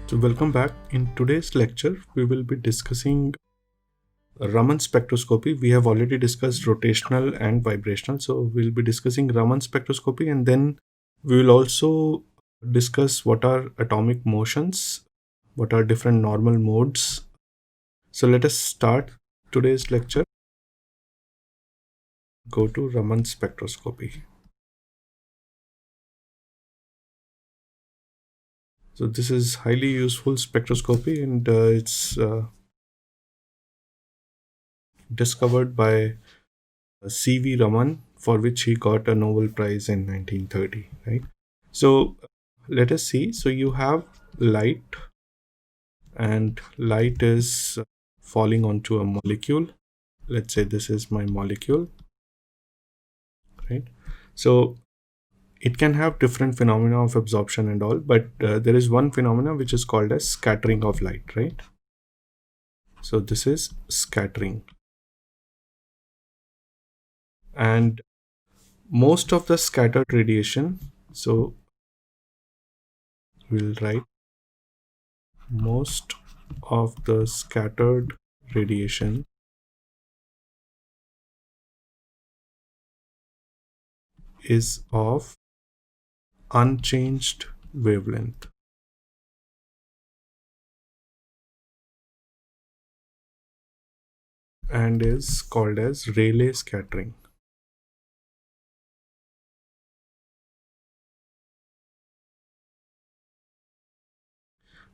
So welcome back. In today's lecture, we will be discussing Raman spectroscopy. We have already discussed rotational and vibrational. So we'll be discussing Raman spectroscopy, and then we will also discuss what are atomic motions, what are different normal modes. So let us start today's lecture. Go to Raman spectroscopy. So this is highly useful spectroscopy, and it's discovered by C.V. Raman, for which he got a Nobel Prize in 1930, right? So let us see. So you have light, and light is falling onto a molecule. Let's say this is my molecule, right? So it can have different phenomena of absorption and all, but there is one phenomena which is called as scattering of light, right? So this is scattering. And most of the scattered radiation, so we'll write most of the scattered radiation is of unchanged wavelength, and is called as Rayleigh scattering.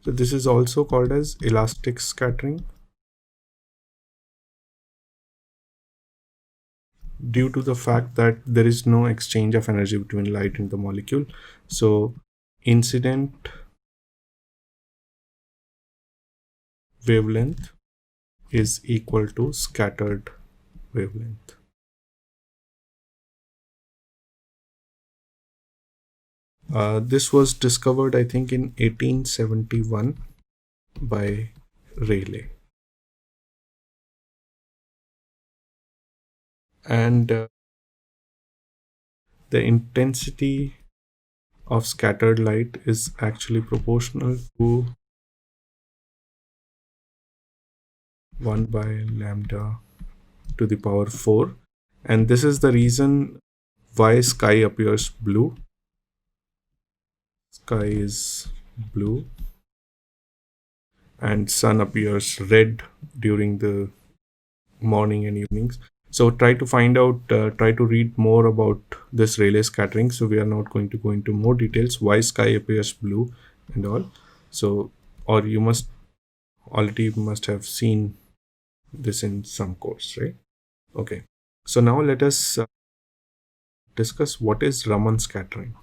So this is also called as elastic scattering due to the fact that there is no exchange of energy between light and the molecule. So incident wavelength is equal to scattered wavelength. This was discovered, I think, in 1871 by Rayleigh. And the intensity of scattered light is actually proportional to 1 by lambda to the power 4. And this is the reason why sky appears blue. Sky is blue and sun appears red during the morning and evenings. So try to find out, try to read more about this Rayleigh scattering. So we are not going to go into more details why sky appears blue and all. So, or you must have seen this in some course, right? Okay. So now let us discuss what is Raman scattering.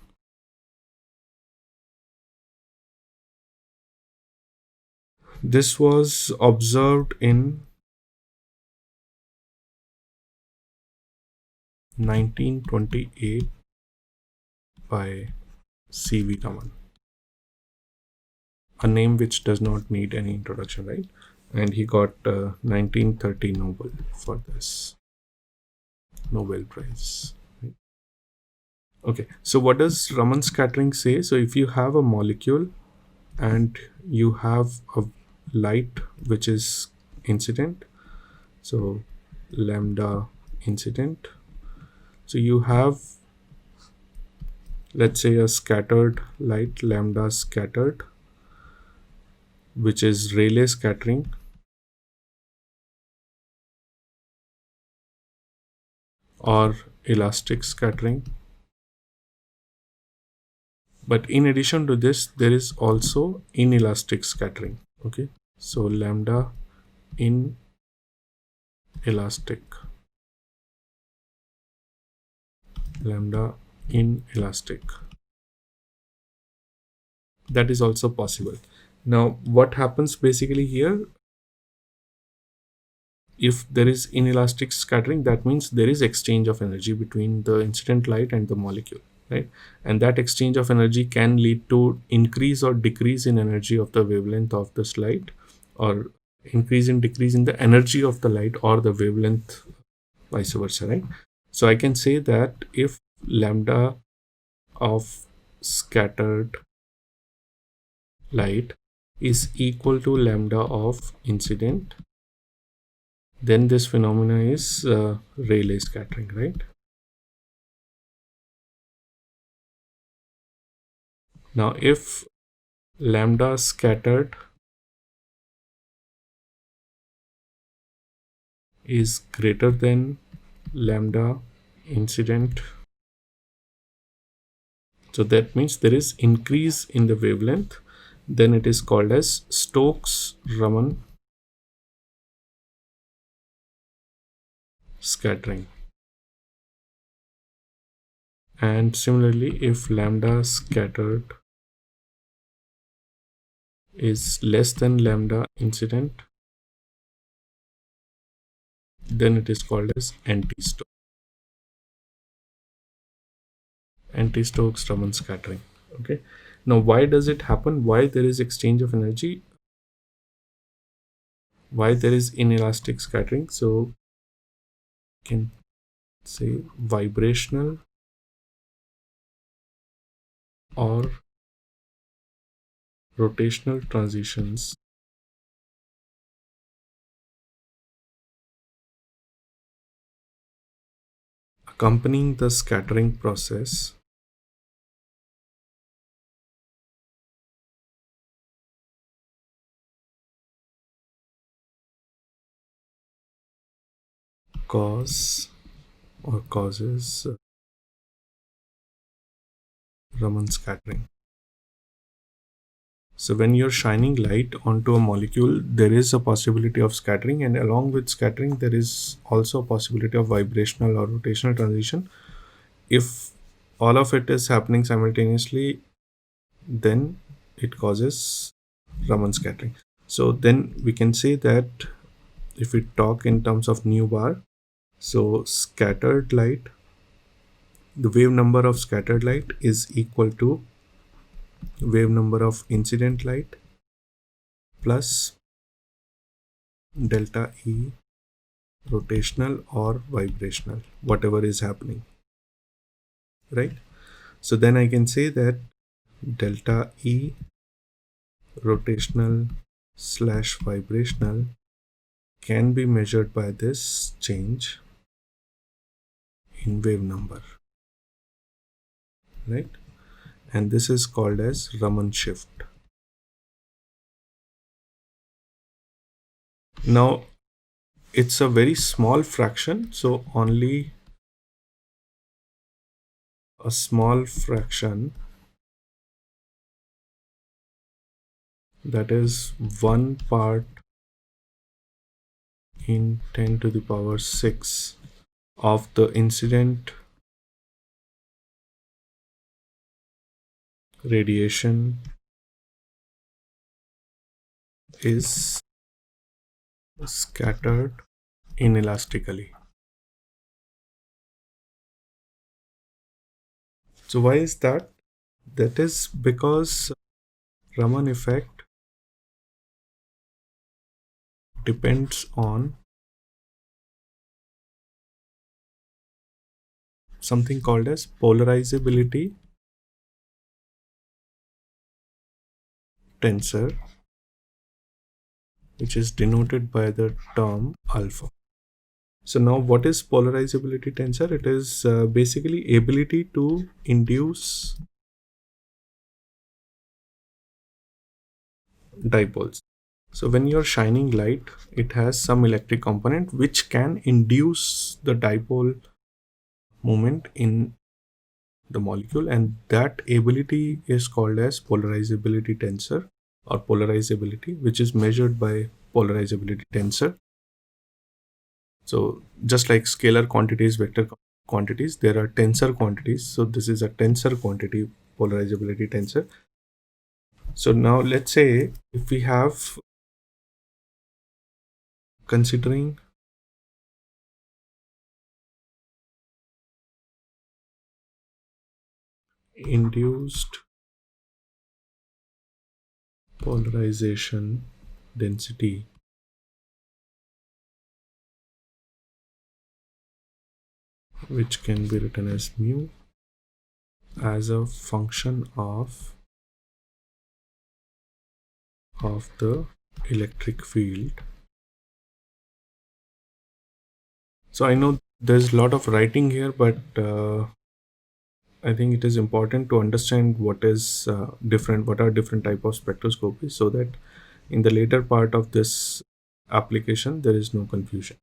This was observed in 1928 by C.V. Raman, a name which does not need any introduction, right? And he got 1930 Nobel for this Nobel Prize. Right? Okay, so what does Raman scattering say? So if you have a molecule and you have a light which is incident, so lambda incident, so you have, let's say, a scattered light, lambda scattered, which is Rayleigh scattering, or elastic scattering. But in addition to this, there is also inelastic scattering. Okay, so lambda inelastic, lambda inelastic. That is also possible. Now, what happens basically here? If there is inelastic scattering, that means there is exchange of energy between the incident light and the molecule, right? And that exchange of energy can lead to increase or decrease in energy of the wavelength of this light, or increase and decrease in the energy of the light or the wavelength, vice versa, right? So I can say that if lambda of scattered light is equal to lambda of incident, then this phenomena is Rayleigh scattering, right? Now if lambda scattered is greater than lambda incident, so that means there is increase in the wavelength, then it is called as Stokes-Raman scattering. And similarly, if lambda scattered is less than lambda incident, then it is called as anti-Stokes-Raman scattering. Okay, now why does it happen? Why there is exchange of energy? Why there is inelastic scattering? So you can say vibrational or rotational transitions accompanying the scattering process causes Raman scattering. So when you're shining light onto a molecule, there is a possibility of scattering, and along with scattering, there is also a possibility of vibrational or rotational transition. If all of it is happening simultaneously, then it causes Raman scattering. So then we can say that if we talk in terms of nu bar, so scattered light, the wave number of scattered light is equal to wave number of incident light plus delta E rotational or vibrational, whatever is happening, right? So then I can say that delta E rotational slash vibrational can be measured by this change in wave number, right? And this is called as Raman shift. Now it's a very small fraction, so only a small fraction, that is 1 part in 10 to the power 6 of the incident radiation is scattered inelastically. So why is that? That is because Raman effect depends on something called as polarizability tensor, which is denoted by the term alpha. So now what is polarizability tensor? It is basically ability to induce dipoles. So when you're shining light, it has some electric component which can induce the dipole moment in the molecule, and that ability is called as polarizability tensor or polarizability, which is measured by polarizability tensor. So just like scalar quantities, vector quantities, there are tensor quantities. So this is a tensor quantity, polarizability tensor. So now let's say if we have, considering induced polarization density which can be written as mu as a function of of the electric field. So I know there's a lot of writing here, but I think it is important to understand what is different, what are different type of spectroscopy, so that in the later part of this application there is no confusion.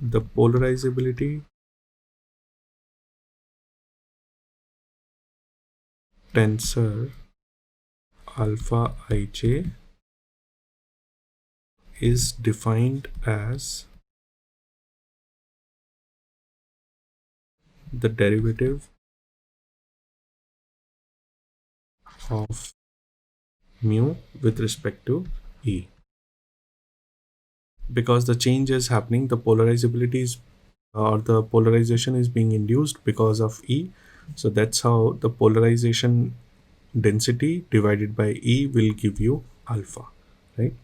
The polarizability tensor alpha ij is defined as the derivative of mu with respect to E. Because the change is happening, the polarizability is or the polarization is being induced because of E. So that's how the polarization density divided by E will give you alpha, right?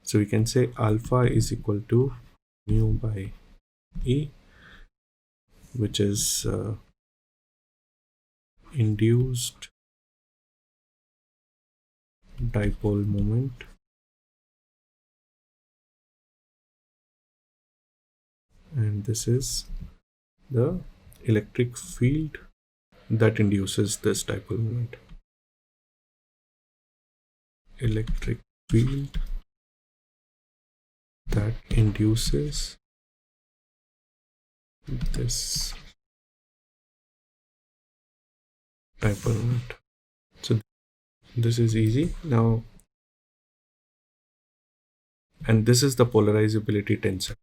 So we can say alpha is equal to mu by E, which is induced dipole moment and this is the electric field that induces this dipole moment. Electric field that induces this dipole moment. So this is easy now, and this is the polarizability tensor.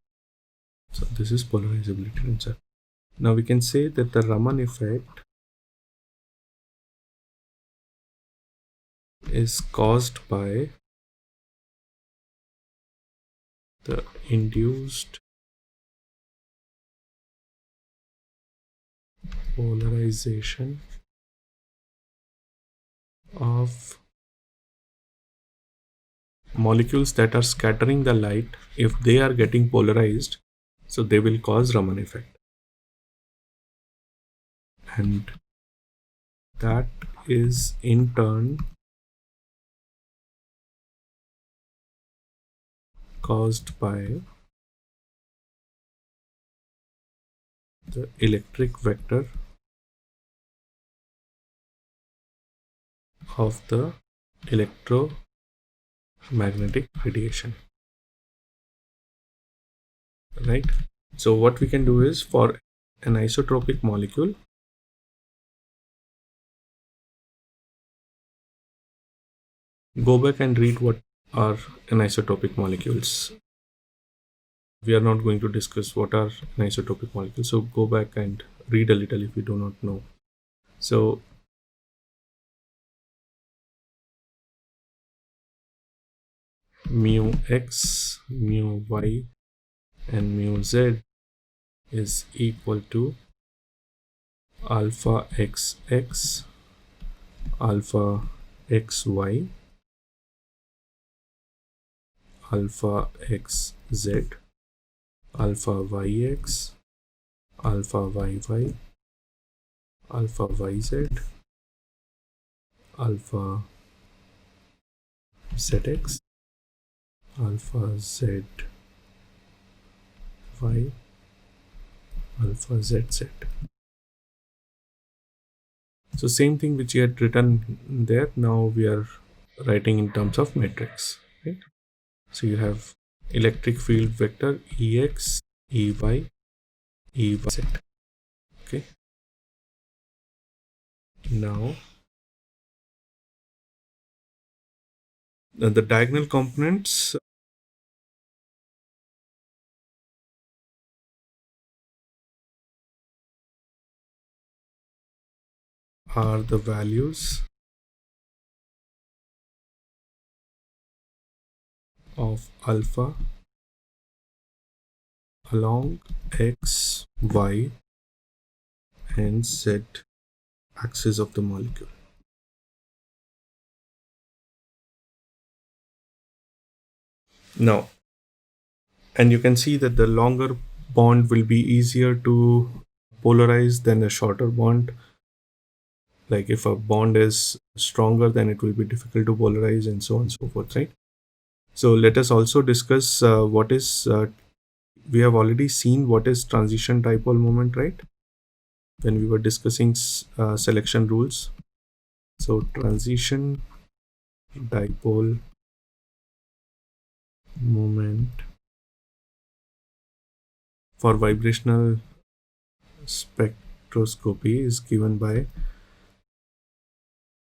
So this is polarizability tensor. Now we can say that the Raman effect is caused by the induced polarization of molecules that are scattering the light. If they are getting polarized, so they will cause Raman effect, and that is in turn caused by the electric vector of the electromagnetic radiation, right? So what we can do is, for an isotropic molecule, go back and read what are anisotropic molecules. We are not going to discuss what are anisotropic molecules, so go back and read a little if you do not know. So mu x, mu y, and mu z is equal to alpha xx, alpha xy, alpha xz, alpha yx, alpha yy, alpha yz, alpha zx, alpha zy, alpha zz. So same thing which you had written there, now we are writing in terms of matrix, right? So you have electric field vector Ex, Ey, Ez. Okay. Now the diagonal components are the values of alpha along x, y, and z axis of the molecule. Now, and you can see that the longer bond will be easier to polarize than a shorter bond. Like if a bond is stronger, then it will be difficult to polarize, and so on and so forth, right? So let us also discuss what is, we have already seen what is transition dipole moment, right? When we were discussing selection rules. So transition dipole moment for vibrational spectroscopy is given by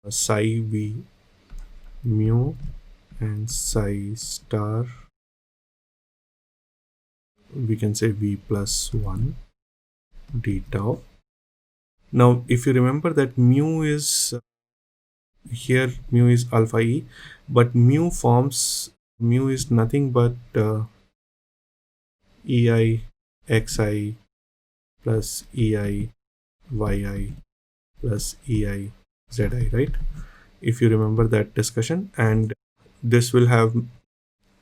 psi v mu and psi star, we can say v plus 1 d tau. Now if you remember that mu is here, mu is alpha e, but mu is nothing but ei xi plus ei yi plus ei zi, right? If you remember that discussion, and this will have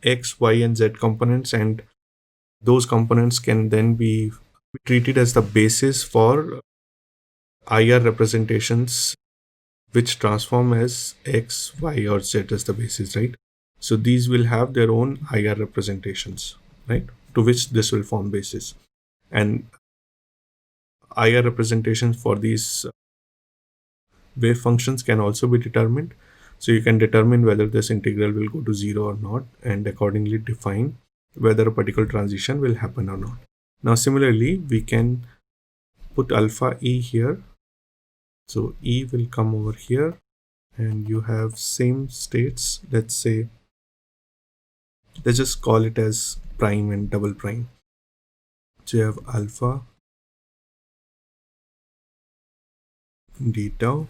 x, y, and z components, and those components can then be treated as the basis for IR representations which transform as x, y, or z as the basis, right? So these will have their own IR representations, right? To which this will form basis. And IR representations for these wave functions can also be determined. So you can determine whether this integral will go to 0 or not, and accordingly define whether a particular transition will happen or not. Now similarly, we can put alpha e here. So e will come over here, and you have same states. Let's say, let's just call it as prime and double prime. So you have alpha d tau.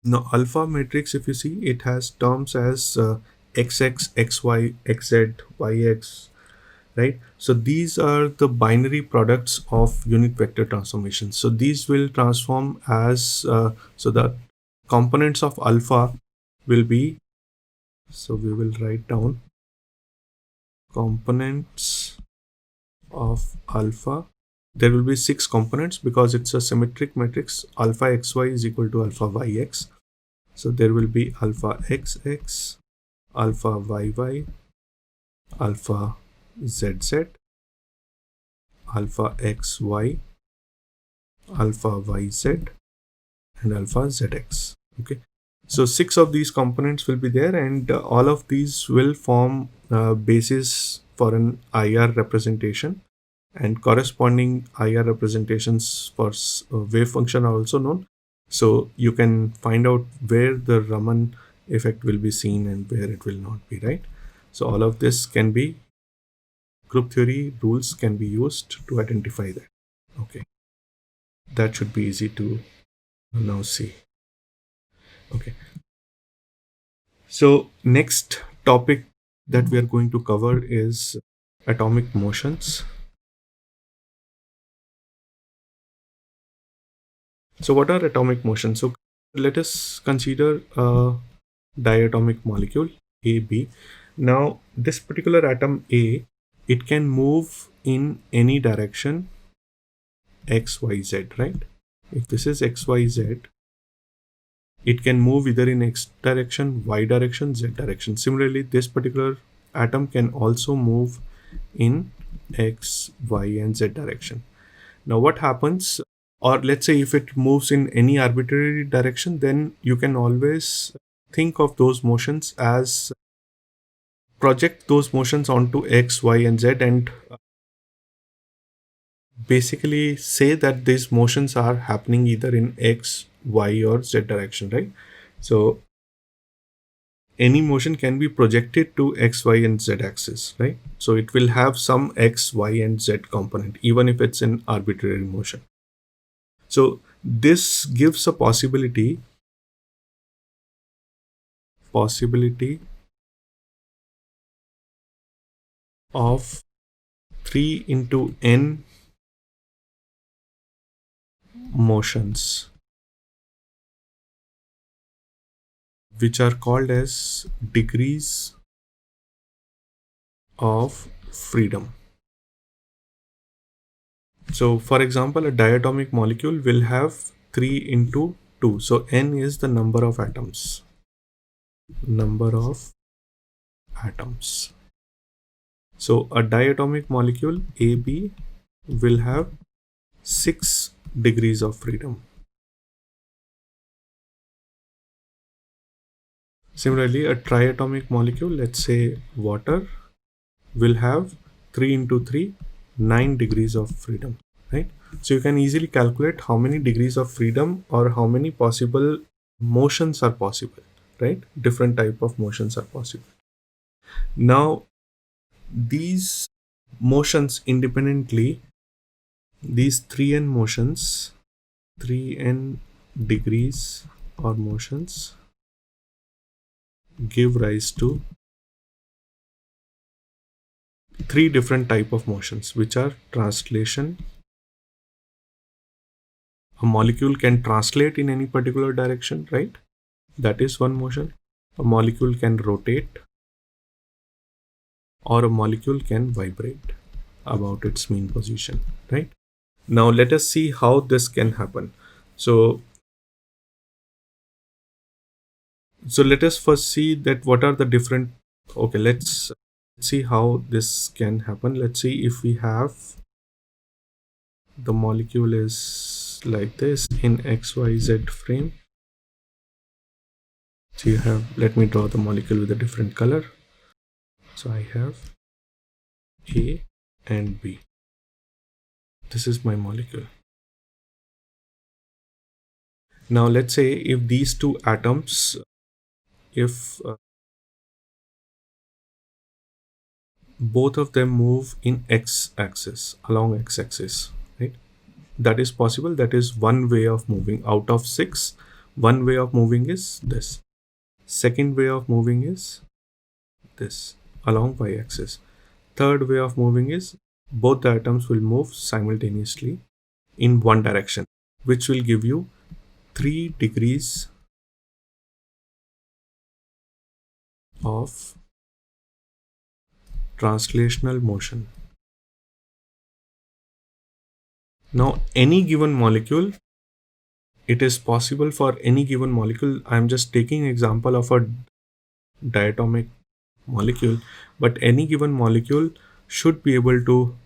Now alpha matrix, if you see, it has terms as xx, xy, xz, yx, right? So these are the binary products of unit vector transformation. So these will transform as, so the components of alpha will be, so we will write down components of alpha. There will be 6 components because it's a symmetric matrix. Alpha xy is equal to alpha yx. So there will be alpha xx, alpha yy, alpha zz, alpha xy, alpha yz, and alpha zx. Okay, so 6 of these components will be there, and all of these will form basis for an IR representation, and corresponding IR representations for wave function are also known. So you can find out where the Raman effect will be seen and where it will not be, right? So all of this can be, group theory rules can be used to identify that. Okay, that should be easy to now see. Okay, so next topic that we are going to cover is atomic motions. So what are atomic motions? So let us consider a diatomic molecule AB. Now this particular atom A, it can move in any direction x, y, z, right? If this is x, y, z, it can move either in x direction, y direction, z direction. Similarly, this particular atom can also move in x, y, and z direction. Now what happens, or let's say if it moves in any arbitrary direction, then you can always think of those motions as, project those motions onto x, y, and z, and basically say that these motions are happening either in x, y, or z direction, right? So any motion can be projected to x, y, and z axis, right? So it will have some x, y, and z component even if it's an arbitrary motion. So this gives a possibility of 3 into n motions, which are called as degrees of freedom. So for example, a diatomic molecule will have 3 into 2. So n is the number of atoms. Number of atoms. So a diatomic molecule AB will have 6 degrees of freedom. Similarly, a triatomic molecule, let's say water, will have 3 into 3, 9 degrees of freedom, right? So you can easily calculate how many degrees of freedom or how many possible motions are possible, right? Different type of motions are possible. Now, these motions independently, these 3n motions, 3n degrees or motions give rise to 3 different type of motions, which are translation. A molecule can translate in any particular direction, right? That is one motion. A molecule can rotate, or a molecule can vibrate about its mean position, right? Now let us see how this can happen. So let us first see that what are the different, okay, let's see how this can happen. Let's see if we have the molecule is like this in XYZ frame. So you have, let me draw the molecule with a different color. So I have A and B. This is my molecule. Now let's say if these two atoms, if both of them move in x-axis, along x-axis, right? That is possible. That is one way of moving. Out of 6, one way of moving is this. Second way of moving is this, along y-axis. Third way of moving is both the atoms will move simultaneously in one direction, which will give you 3 degrees of translational motion. Now, any given molecule, it is possible for any given molecule. I'm just taking example of a diatomic molecule, but any given molecule should be able to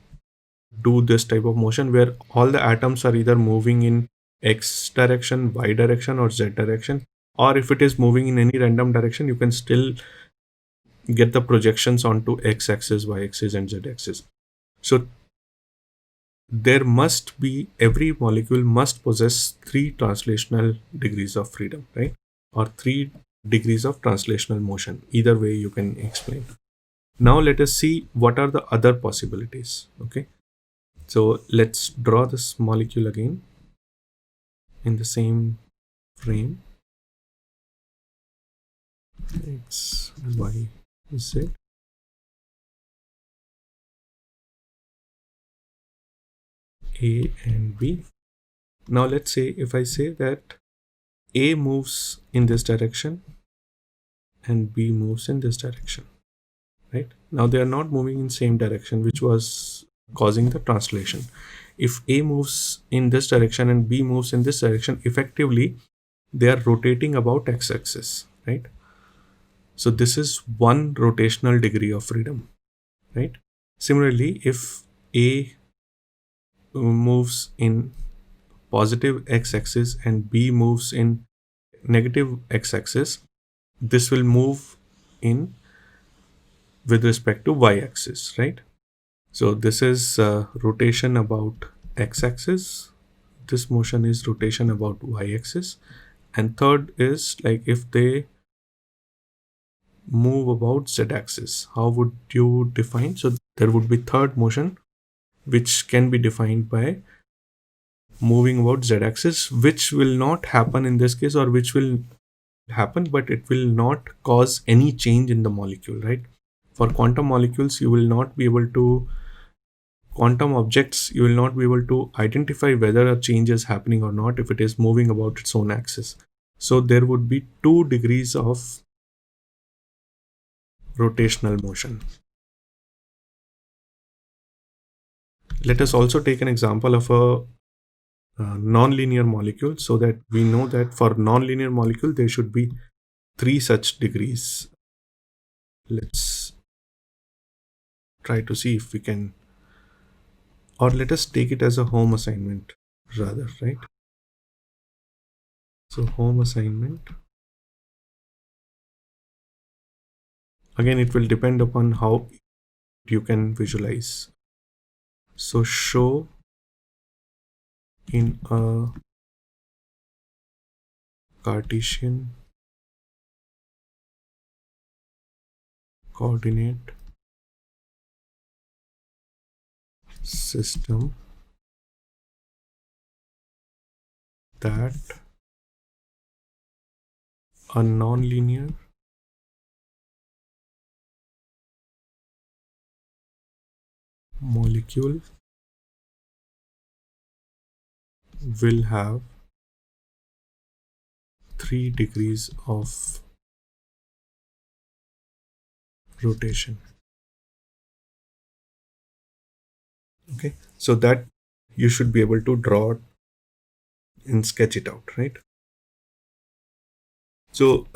do this type of motion where all the atoms are either moving in x direction, y direction, or z direction, or if it is moving in any random direction, you can still get the projections onto x-axis, y-axis, and z-axis. So there must be, every molecule must possess 3 translational degrees of freedom, right? Or 3 degrees of translational motion. Either way you can explain. Now let us see what are the other possibilities. Okay, so let's draw this molecule again in the same frame. X, Y, Z. A and B. Now let's say if I say that A moves in this direction and B moves in this direction, right? Now they are not moving in same direction, which was causing the translation. If A moves in this direction and B moves in this direction, effectively they are rotating about x-axis, right? So this is one rotational degree of freedom, right? Similarly, if A moves in positive x-axis and B moves in negative x-axis, this will move in with respect to y-axis, right? So this is rotation about x-axis. This motion is rotation about y-axis. And third is like if they move about z-axis, how would you define? So there would be third motion, which can be defined by moving about z-axis, which will not happen in this case, or which will happen, but it will not cause any change in the molecule, right? For quantum molecules, you will not be able to, quantum objects, you will not be able to identify whether a change is happening or not if it is moving about its own axis. So there would be 2 degrees of rotational motion. Let us also take an example of a non-linear molecule, so that we know that for non-linear molecule there should be 3 such degrees. Let's try to see if we can, or let us take it as a home assignment rather, right? So home assignment, again it will depend upon how you can visualize. So show in a Cartesian coordinate system that a nonlinear molecule will have 3 degrees of rotation. Okay, so that you should be able to draw and sketch it out, right? So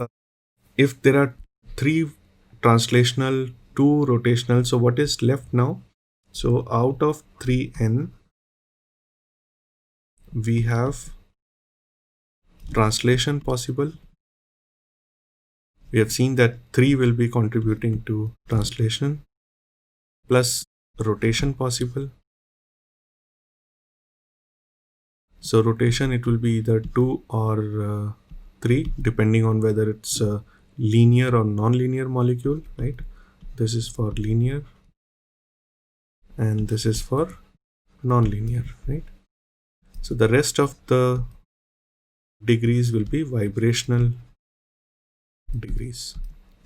if there are 3 translational, 2 rotational, so what is left now? So out of 3n, we have translation possible. We have seen that 3 will be contributing to translation, plus rotation possible. So rotation, it will be either 2 or 3, depending on whether it's a linear or non-linear molecule, right? This is for linear and this is for non-linear, right? So the rest of the degrees will be vibrational degrees,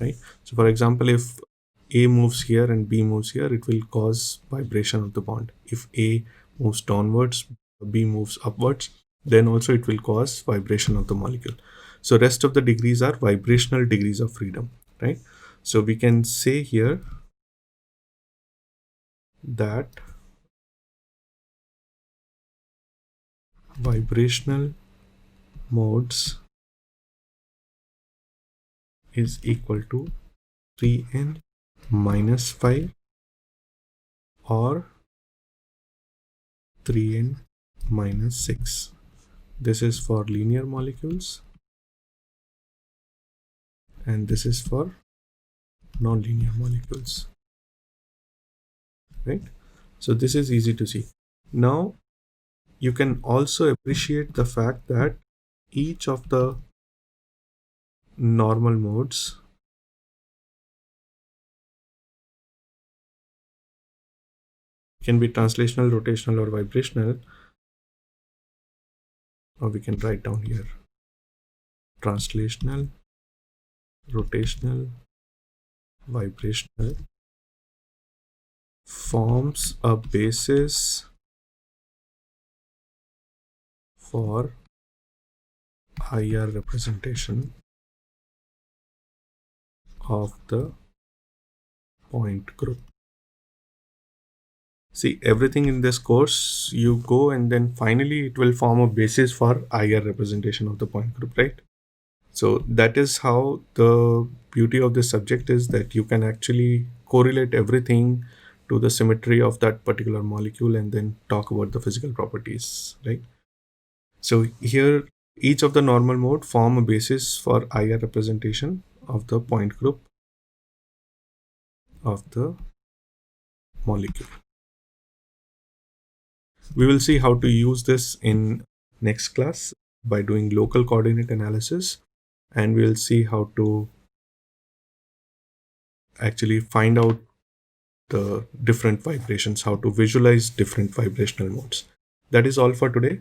right? So for example, if A moves here and B moves here, it will cause vibration of the bond. If A moves downwards, B moves upwards, then also it will cause vibration of the molecule. So rest of the degrees are vibrational degrees of freedom, right? So we can say here that vibrational modes is equal to 3n minus 5 or 3n minus 6. This is for linear molecules and this is for non-linear molecules, right? So this is easy to see. Now you can also appreciate the fact that each of the normal modes can be translational, rotational, or vibrational, or we can write down here translational, rotational, vibrational, forms a basis for IR representation of the point group. See, everything in this course, you go and then finally it will form a basis for IR representation of the point group, right? So that is how the beauty of this subject is, that you can actually correlate everything to the symmetry of that particular molecule and then talk about the physical properties, right? So here, each of the normal mode form a basis for IR representation of the point group of the molecule. We will see how to use this in next class by doing local coordinate analysis, and we'll see how to actually find out the different vibrations, how to visualize different vibrational modes. That is all for today.